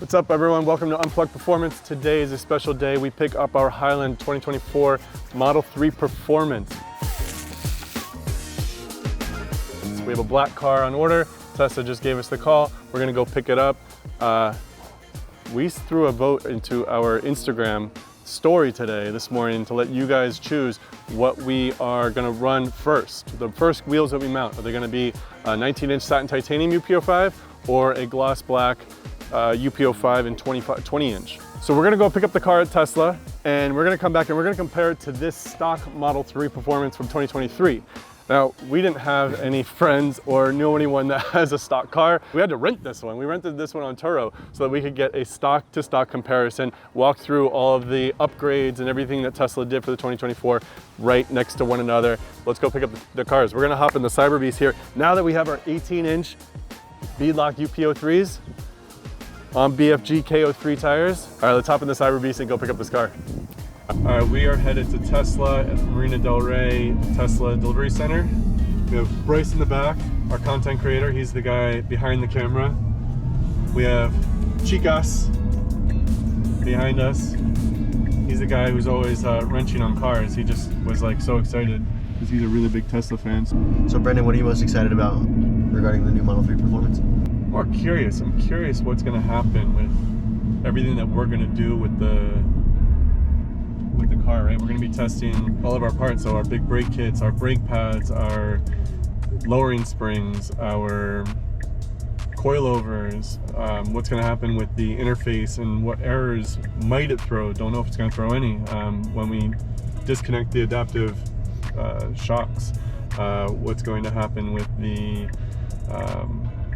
What's up, everyone? Welcome to Unplugged Performance. Today is a special day. We pick up our Highland 2024 Model 3 Performance. So we have a black car on order. Tesla just gave us the call. We're gonna go pick it up. We threw a vote into our Instagram story this morning to let you guys choose what we are gonna run first. The first wheels that we mount, are they gonna be a 19-inch satin titanium UPO5 or a gloss black UPO5 and 20-inch. So we're gonna go pick up the car at Tesla and we're gonna come back and we're gonna compare it to this stock Model 3 Performance from 2023. Now, we didn't have any friends or knew anyone that has a stock car. We had to rent this one. We rented this one on Turo so that we could get a stock-to-stock comparison, walk through all of the upgrades and everything that Tesla did for the 2024 right next to one another. Let's go pick up the cars. We're gonna hop in the Cyberbeast here. Now that we have our 18-inch beadlock UPO3s, on BFG KO3 tires. All right, let's hop in the Cyberbeast and go pick up this car. All right, we are headed to Tesla at Marina Del Rey Tesla Delivery Center. We have Bryce in the back, our content creator. He's the guy behind the camera. We have Chicas behind us. He's the guy who's always wrenching on cars. He just was like so excited because he's a really big Tesla fan. So Brendan, what are you most excited about regarding the new Model 3 Performance? More curious. I'm curious what's going to happen with everything that we're going to do with the car, right? We're going to be testing all of our parts, so our big brake kits, our brake pads, our lowering springs, our coilovers, what's going to happen with the interface and what errors might it throw. Don't know if it's going to throw any when we disconnect the adaptive shocks. What's going to happen with the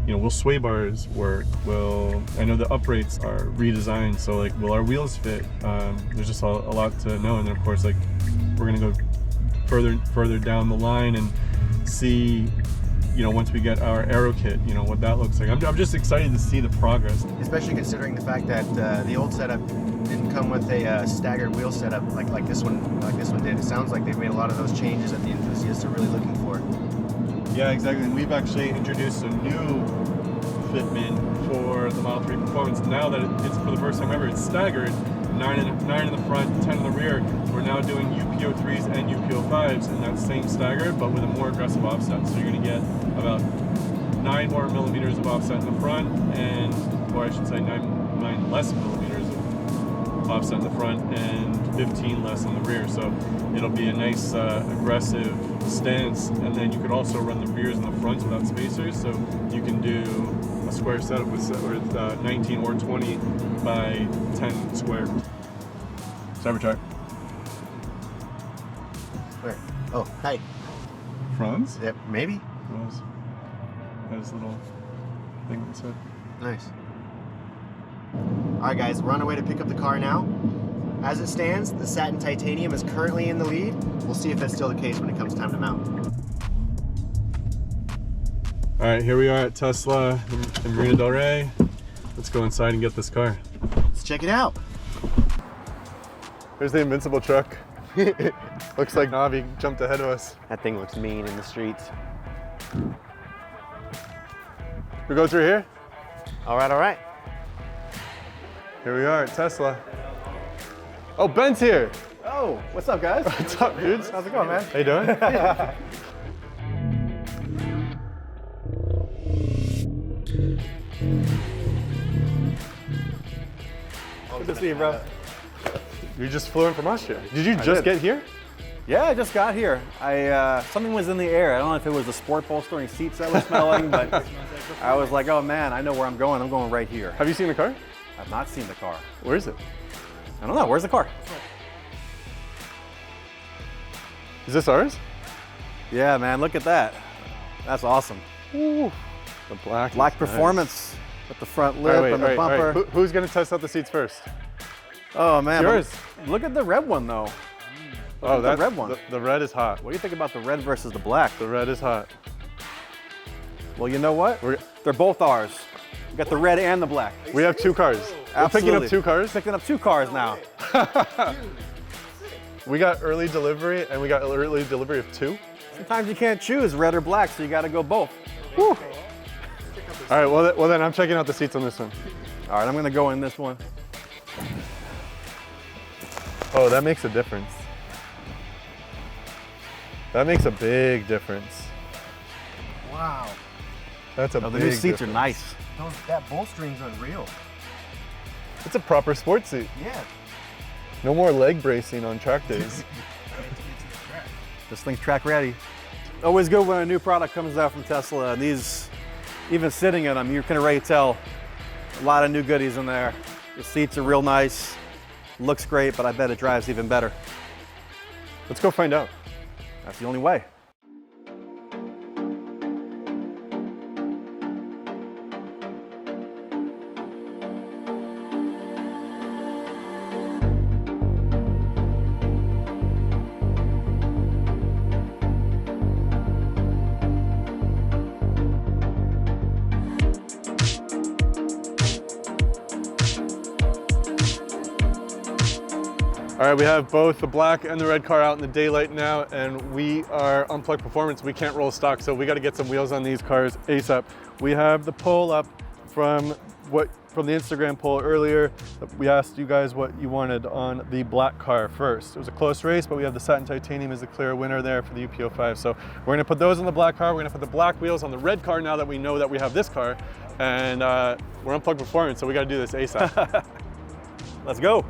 will sway bars work? I know the uprates are redesigned, so like, will our wheels fit? There's just a lot to know, and then of course, like, we're gonna go further down the line and see, once we get our aero kit, what that looks like. I'm just excited to see the progress. Especially considering the fact that the old setup didn't come with a staggered wheel setup like this one did. It sounds like they've made a lot of those changes that the enthusiasts are really looking for. Yeah, exactly. And we've actually introduced a new fitment for the Model 3 Performance. Now that it's for the first time ever, it's staggered, 9 in the front, 10 in the rear. We're now doing UPO3s and UPO5s in that same stagger, but with a more aggressive offset. So you're going to get about 9 more millimeters of offset in the front, or I should say 9 less millimeters of offset in the front and 15 less in the rear. So it'll be a nice aggressive stance, and then you could also run the rears and the fronts without spacers, so you can do a square setup with 19 or 20 by 10 square. Cybertruck. Where? Oh, hi. Franz? Yep, maybe. Was his little thing that said. Nice. All right, guys, we're on our way to pick up the car now. As it stands, the satin titanium is currently in the lead. We'll see if that's still the case when it comes time to mount. All right, here we are at Tesla in Marina Del Rey. Let's go inside and get this car. Let's check it out. There's the Invincible truck. Looks like Navi jumped ahead of us. That thing looks mean in the streets. We go through here? All right. Here we are at Tesla. Oh, Ben's here. Oh, what's up, guys? What's up, dudes? How's it going, man? How you doing? Good to see you, bro. You just flew in from Austria. Did you just get here? Yeah, I just got here. Something was in the air. I don't know if it was the sport bolstering seats that was smelling, but I was like, oh man, I know where I'm going. I'm going right here. Have you seen the car? I've not seen the car. Where is it? I don't know. Where's the car? Is this ours? Yeah, man, look at that. That's awesome. Ooh, the black Performance with the front lip and the bumper. Right. Who's going to test out the seats first? Oh man, yours. Look at the red one though. Oh, that's the red one. The red is hot. What do you think about the red versus the black? The red is hot. Well, you know what? They're both ours. We got the red and the black. We have 2 cars. We're picking up 2 cars? Picking up 2 cars now. We got early delivery, and we got early delivery of 2. Sometimes you can't choose red or black, so you got to go both. Woo. All right, well then I'm checking out the seats on this one. All right, I'm gonna go in this one. Oh, that makes a difference. That makes a big difference. Wow. That's a Oh, the big new seats difference. are nice. That bolstering's unreal. It's a proper sports seat. Yeah. No more leg bracing on track days. This thing's track ready. Always good when a new product comes out from Tesla. And these, even sitting in them, you can already tell a lot of new goodies in there. The seats are real nice. Looks great, but I bet it drives even better. Let's go find out. That's the only way. All right, we have both the black and the red car out in the daylight now, and we are Unplugged Performance. We can't roll stock, so we got to get some wheels on these cars ASAP. We have the poll up from the Instagram poll earlier. We asked you guys what you wanted on the black car first. It was a close race, but we have the satin titanium as the clear winner there for the UP05. So we're going to put those on the black car. We're going to put the black wheels on the red car now that we know that we have this car, and we're Unplugged Performance, so we got to do this ASAP. Let's go.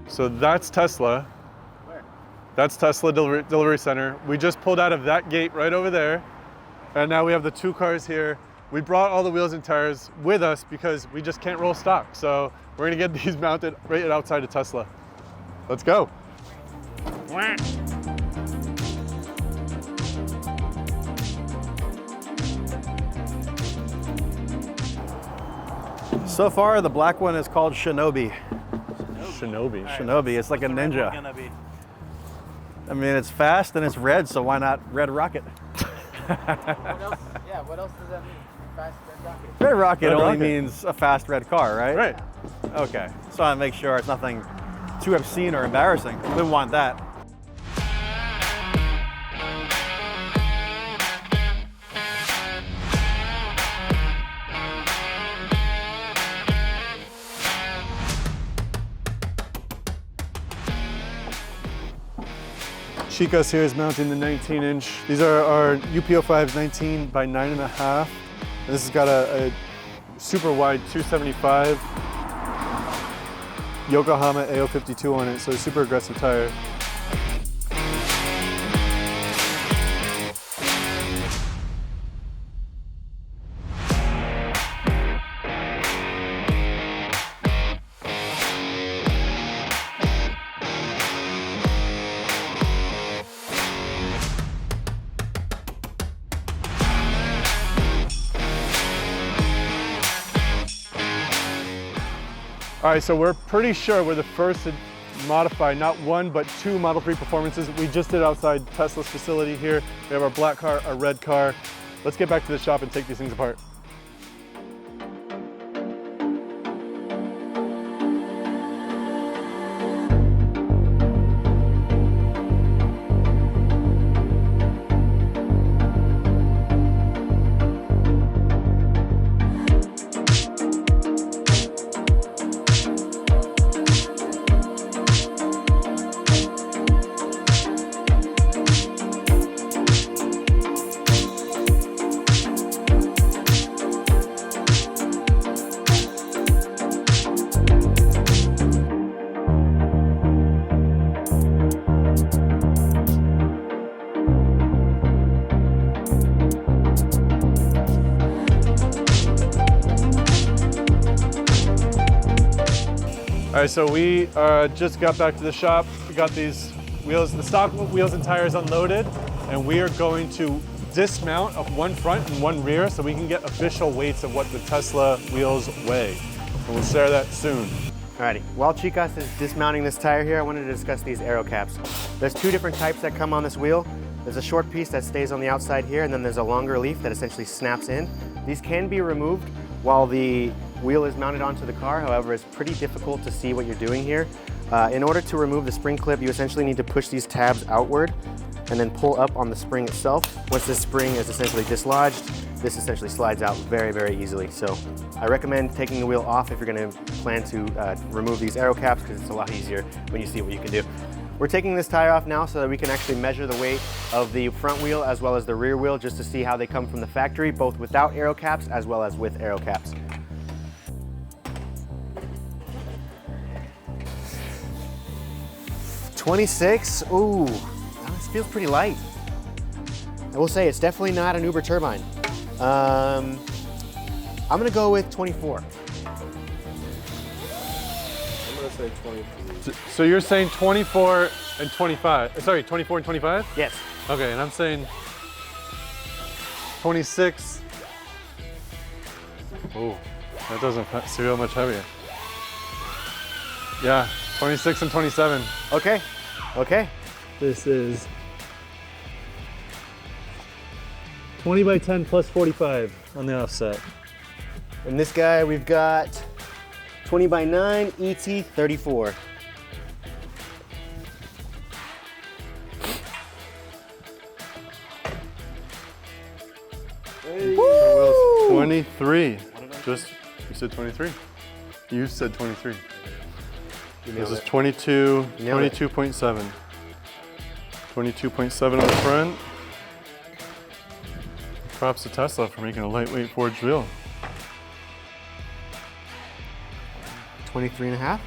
So that's Tesla. Where? That's Tesla Delivery Center. We just pulled out of that gate right over there. And now we have the two cars here. We brought all the wheels and tires with us because we just can't roll stock. So we're gonna get these mounted right outside of Tesla. Let's go. So far, the black one is called Shinobi. Shinobi. Shinobi, it's like a ninja. I mean, it's fast and it's red, so why not Red Rocket? What else? Yeah, what else does that mean? Fast red rocket. Red Rocket Red only Rocket. means a fast red car, right? Right. Okay, so I make sure it's nothing too obscene or embarrassing. We wouldn't want that. Chica's here is mounting the 19-inch. These are our UP05s 19 by 9.5. This has got a super wide 275 Yokohama AO52 on it, so a super aggressive tire. All right, so we're pretty sure we're the first to modify not one, but two Model 3 performances. We just did outside Tesla's facility here. We have our black car, our red car. Let's get back to the shop and take these things apart. All right, so we just got back to the shop. We got these wheels, the stock wheels and tires unloaded, and we are going to dismount of one front and one rear so we can get official weights of what the Tesla wheels weigh. And we'll share that soon. Alrighty, while Chicas is dismounting this tire here, I wanted to discuss these aero caps. There's two different types that come on this wheel. There's a short piece that stays on the outside here, and then there's a longer leaf that essentially snaps in. These can be removed while the wheel is mounted onto the car. However, it's pretty difficult to see what you're doing here. In order to remove the spring clip, you essentially need to push these tabs outward and then pull up on the spring itself. Once this spring is essentially dislodged, this essentially slides out very, very easily. So I recommend taking the wheel off if you're gonna plan to remove these aero caps, because it's a lot easier when you see what you can do. We're taking this tire off now so that we can actually measure the weight of the front wheel as well as the rear wheel, just to see how they come from the factory, both without aero caps as well as with aero caps. $26, ooh, this feels pretty light. I will say it's definitely not an Uber turbine. I'm gonna go with 24. I'm gonna say 23. So you're saying 24 and 25? Sorry, 24 and 25? Yes. Okay, and I'm saying 26. Oh, that doesn't feel much heavier. Yeah, 26 and 27. Okay, okay. This is 20 by 10 plus 45 on the offset. And this guy, we've got 20 by 9 ET 34. Hey. Woo! 23. Just, you said 23? You said 23. This is 22, 22.7. 22.7 on the front. Props to Tesla for making a lightweight forged wheel. 23 and a half?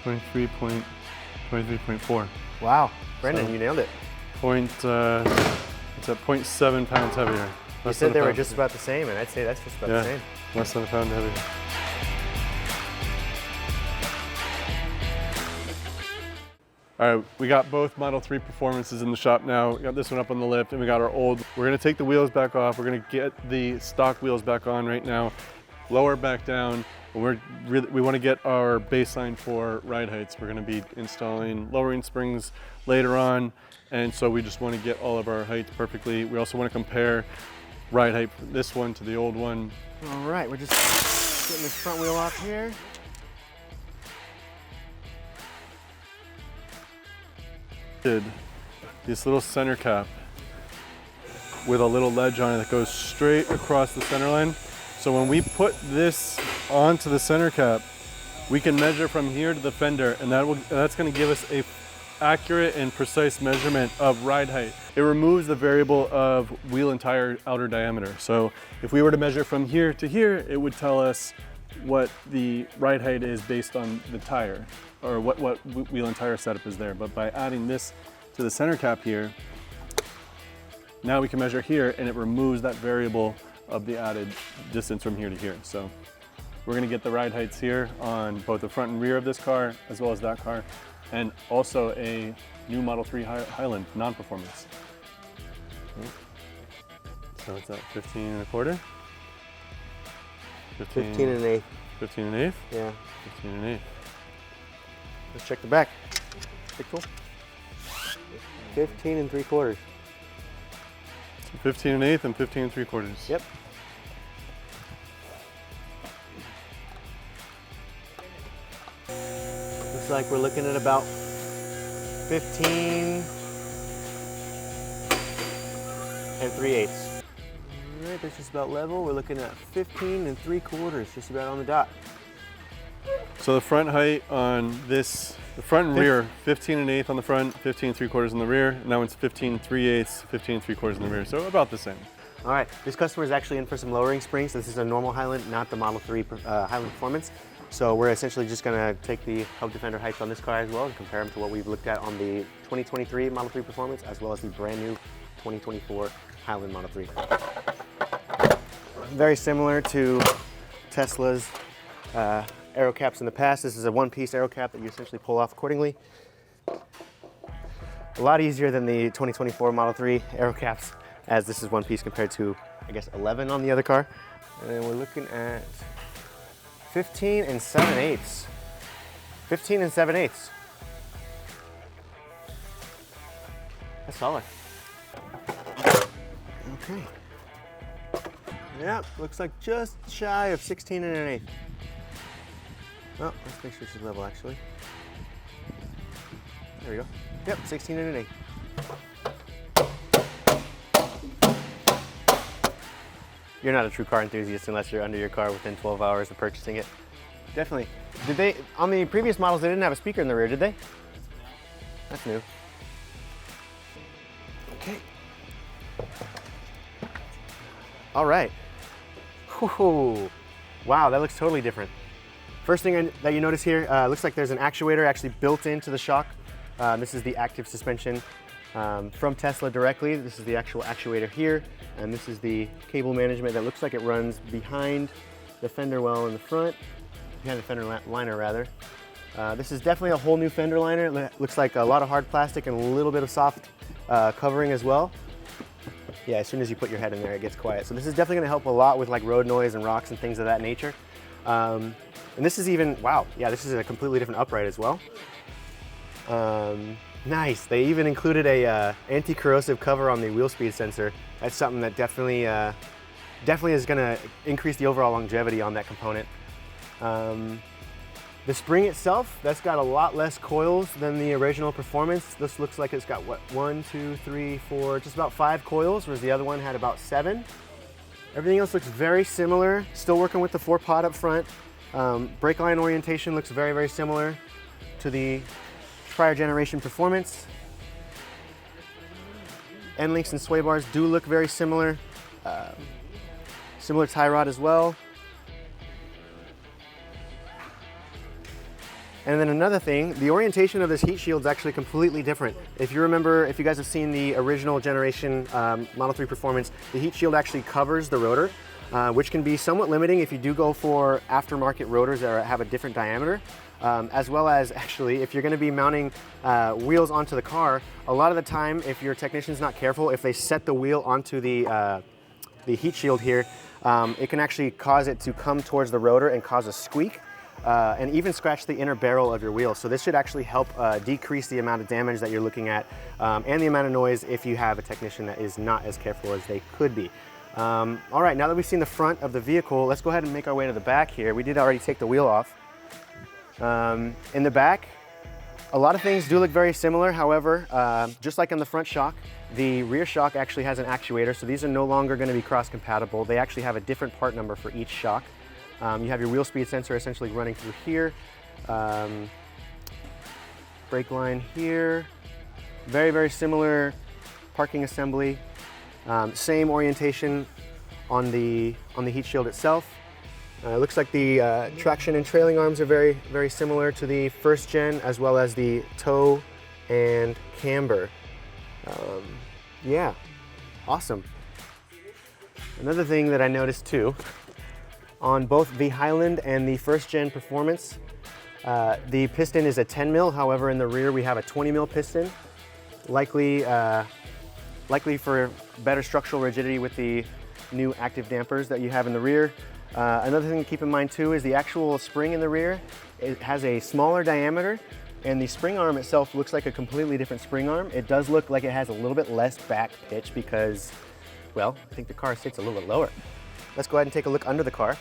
23.4. Wow, Brendan, So- you nailed it. It's at 0.7 pounds heavier. You Less said than they a were pound. just about the same, and I'd say that's just about Yeah. the same. Less than a pound heavier. All right, we got both Model 3 Performances in the shop now. We got this one up on the lift, and we got our old. We're gonna take the wheels back off. We're gonna get the stock wheels back on right now, lower back down. We wanna get our baseline for ride heights. We're gonna be installing lowering springs later on, and so we just wanna get all of our heights perfectly. We also wanna compare ride height from this one to the old one. All right, we're just getting this front wheel off here. This little center cap with a little ledge on it that goes straight across the center line. So when we put this onto the center cap, we can measure from here to the fender, and that's going to give us a accurate and precise measurement of ride height. It removes the variable of wheel and tire outer diameter. So if we were to measure from here to here, it would tell us what the ride height is based on the tire, or what wheel and tire setup is there. But by adding this to the center cap here, now we can measure here, and it removes that variable of the added distance from here to here. So we're gonna get the ride heights here on both the front and rear of this car, as well as that car, and also a new Model 3 Highland non-performance. So it's at 15 and a quarter? 15 and an eighth. 15 and an eighth? Yeah. 15 and an eighth. Let's check the back. Big tool. 15 and 3/4. 15 and an eighth and 15 and 3/4. Yep. Looks like we're looking at about 15 and 3/8. All right, that's just about level. We're looking at 15 and 3/4, just about on the dot. So the front height on this, the front and rear, 15 and an eighth on the front, 15 and 3/4 in the rear. Now it's 15 and 3/8, 15 and 3/4 in the rear. So about the same. All right, this customer is actually in for some lowering springs. This is a normal Highland, not the Model 3 Highland Performance. So we're essentially just gonna take the hub defender heights on this car as well and compare them to what we've looked at on the 2023 Model 3 Performance, as well as the brand new 2024 Highland Model 3. Very similar to Tesla's aero caps in the past. This is a one-piece aero cap that you essentially pull off accordingly. A lot easier than the 2024 Model 3 aero caps, as this is one piece compared to, I guess, 11 on the other car. And then we're looking at 15 and 7/8. 15 and 7/8. That's solid. Okay. Yeah, looks like just shy of 16 1/8. Oh, let's make sure she's level actually. There we go. Yep, 16 1/8. You're not a true car enthusiast unless you're under your car within 12 hours of purchasing it. Definitely. Did they, on the previous models, they didn't have a speaker in the rear, did they? That's new. Okay. All right. Whew. Wow, that looks totally different. First thing that you notice here, looks like there's an actuator actually built into the shock. This is the active suspension from Tesla directly. This is the actual actuator here, and this is the cable management that looks like it runs behind the fender well in the front, behind the fender liner rather. This is definitely a whole new fender liner. It looks like a lot of hard plastic and a little bit of soft covering as well. Yeah, as soon as you put your head in there, it gets quiet. So this is definitely gonna help a lot with like road noise and rocks and things of that nature. And this is even, wow, yeah, this is a completely different upright as well. Nice, they even included a anti-corrosive cover on the wheel speed sensor. That's something that definitely is gonna increase the overall longevity on that component. The spring itself, that's got a lot less coils than the original Performance. This looks like it's got what, 1, 2, 3, 4, just about 5 coils, whereas the other one had about 7. Everything else looks very similar. Still working with the 4-pod up front. Brake line orientation looks very, very similar to the prior generation Performance. End links and sway bars do look very similar. Similar tie rod as well. And then another thing, the orientation of this heat shield is actually completely different. If you remember, if you guys have seen the original generation Model 3 Performance, the heat shield actually covers the rotor, which can be somewhat limiting if you do go for aftermarket rotors that have a different diameter. As well as actually, if you're gonna be mounting wheels onto the car, a lot of the time, if your technician's not careful, if they set the wheel onto the heat shield here, it can actually cause it to come towards the rotor and cause a squeak. And even scratch the inner barrel of your wheel. So this should actually help decrease the amount of damage that you're looking at and the amount of noise if you have a technician that is not as careful as they could be. All right, now that we've seen the front of the vehicle, let's go ahead and make our way to the back here. We did already take the wheel off. In the back, a lot of things do look very similar. However, just like on the front shock, the rear shock actually has an actuator. So these are no longer going to be cross-compatible. They actually have a different part number for each shock. You have your wheel speed sensor essentially running through here. Brake line here. Very, very similar parking assembly. Same orientation on the heat shield itself. It looks like the traction and trailing arms are very, very similar to the first gen, as well as the toe and camber. Yeah, awesome. Another thing that I noticed too, on both the Highland and the first gen Performance, the piston is a 10 mil. However, in the rear we have a 20 mil piston, likely for better structural rigidity with the new active dampers that you have in the rear. Another thing to keep in mind too is the actual spring in the rear. It has a smaller diameter, and the spring arm itself looks like a completely different spring arm. It does look like it has a little bit less back pitch because, well, I think the car sits a little bit lower. Let's go ahead and take a look under the car.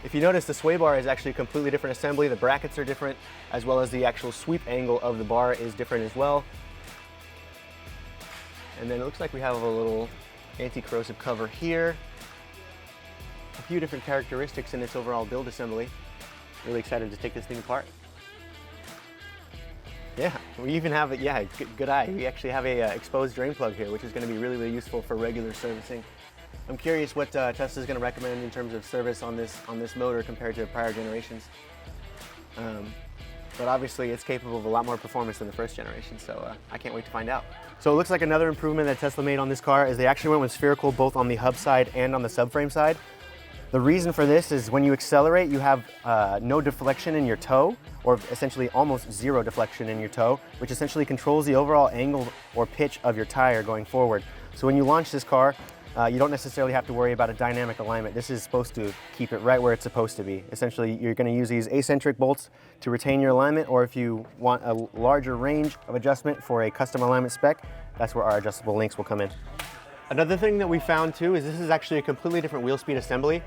If you notice, the sway bar is actually a completely different assembly. The brackets are different, as well as the actual sweep angle of the bar is different as well. And then it looks like we have a little anti-corrosive cover here. A few different characteristics in its overall build assembly. Really excited to take this thing apart. Yeah, we even have it, yeah, good eye. We actually have a exposed drain plug here, which is going to be really, really useful for regular servicing. I'm curious what Tesla's going to recommend in terms of service on this motor compared to prior generations. But obviously it's capable of a lot more performance than the first generation, so I can't wait to find out. So it looks like another improvement that Tesla made on this car is they actually went with spherical both on the hub side and on the subframe side. The reason for this is when you accelerate, you have no deflection in your toe, or essentially almost zero deflection in your toe, which essentially controls the overall angle or pitch of your tire going forward. So when you launch this car, You don't necessarily have to worry about a dynamic alignment. This is supposed to keep it right where it's supposed to be. Essentially, you're going to use these eccentric bolts to retain your alignment, or if you want a larger range of adjustment for a custom alignment spec, that's where our adjustable links will come in. Another thing that we found too is this is actually a completely different wheel speed assembly.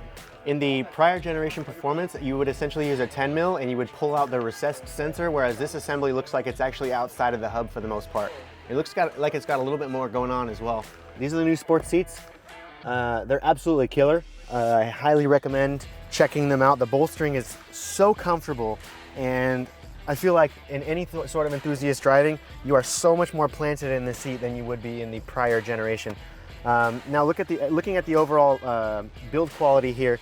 In the prior generation Performance, you would essentially use a 10 mil and you would pull out the recessed sensor, whereas this assembly looks like it's actually outside of the hub for the most part. It looks like it's got a little bit more going on as well. These are the new sports seats. They're absolutely killer. I highly recommend checking them out. The bolstering is so comfortable, and I feel like in any sort of enthusiast driving, you are so much more planted in the seat than you would be in the prior generation. Now looking at the overall build quality here,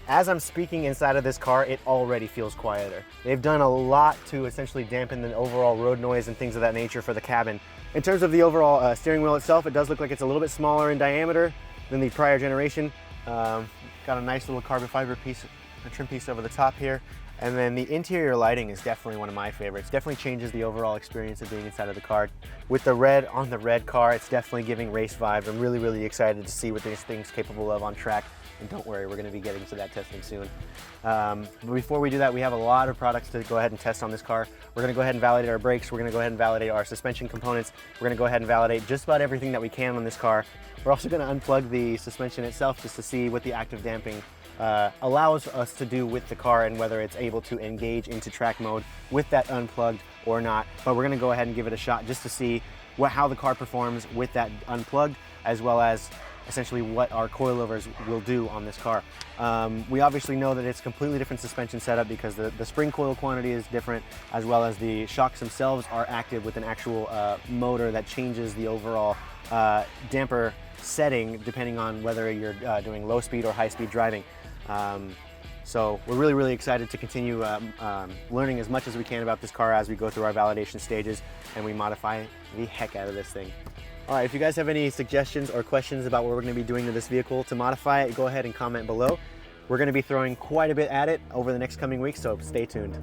as I'm speaking inside of this car, it already feels quieter. They've done a lot to essentially dampen the overall road noise and things of that nature for the cabin. In terms of the overall steering wheel itself, it does look like it's a little bit smaller in diameter than the prior generation. Got a nice little carbon fiber piece, a trim piece over the top here. And then the interior lighting is definitely one of my favorites. Definitely changes the overall experience of being inside of the car. With the red on the red car, it's definitely giving race vibes. I'm really, really excited to see what this thing's capable of on track. And don't worry, we're gonna be getting to that testing soon. But before we do that, we have a lot of products to go ahead and test on this car. We're gonna go ahead and validate our brakes. We're gonna go ahead and validate our suspension components. We're gonna go ahead and validate just about everything that we can on this car. We're also gonna unplug the suspension itself just to see what the active damping allows us to do with the car and whether it's able to engage into track mode with that unplugged or not. But we're gonna go ahead and give it a shot just to see how the car performs with that unplugged, as well as essentially what our coilovers will do on this car. We obviously know that it's a completely different suspension setup because the spring coil quantity is different, as well as the shocks themselves are active with an actual motor that changes the overall damper setting depending on whether you're doing low speed or high speed driving. So we're really, really excited to continue learning as much as we can about this car as we go through our validation stages and we modify the heck out of this thing. All right, if you guys have any suggestions or questions about what we're going to be doing to this vehicle to modify it, go ahead and comment below. We're going to be throwing quite a bit at it over the next coming weeks, so stay tuned.